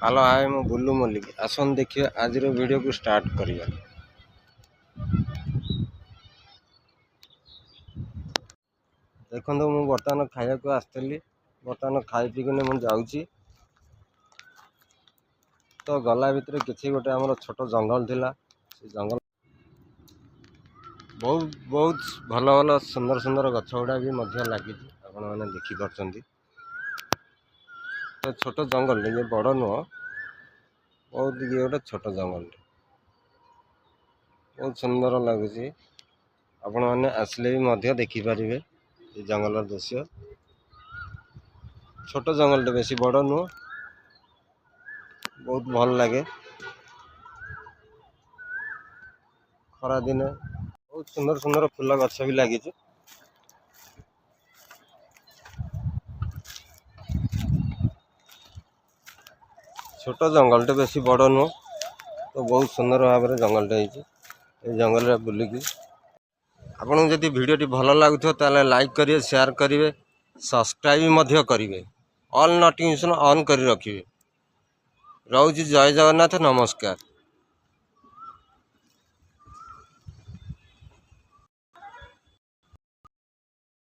Hello hi मैं बुल्लू मल्लिक आसन देखिए आज वीडियो को स्टार्ट करिए। देखो मु बर्तमान खाया को आसली बर्तमान खाई पीकिने मुझे जाऊँगी तो गला भितर किसी गोटे आमर छोट जंगल थिला से जंगल बहुत बहुत भल भल सुंदर सुंदर गछ गुड़ा भी लगी आपण मैंने देखिपरि। तो छोट जंगल ये बड़ नुह बहुत ये गोटे छोट जंगल बहुत सुंदर लगुच आपण मैंने आसले भी देखिपारे ये जंगल दृश्य। छोट जंगल बेसी बड़ नुह बहुत भल लगे खरा दिन बहुत सुंदर सुंदर फूल गछ भी लगी। छोट जंगलटे बेसी बड़ नुह तो बहुत सुंदर भाव में जंगलटे ये जंगल बुलिकी आपको जदि वीडियो भल लगुव ताले लाइक करिए शेयर करिए सब्सक्राइब करिए ऑल नोटिफिकेशन ऑन कर रखिए। रोज जय जगन्नाथ नमस्कार।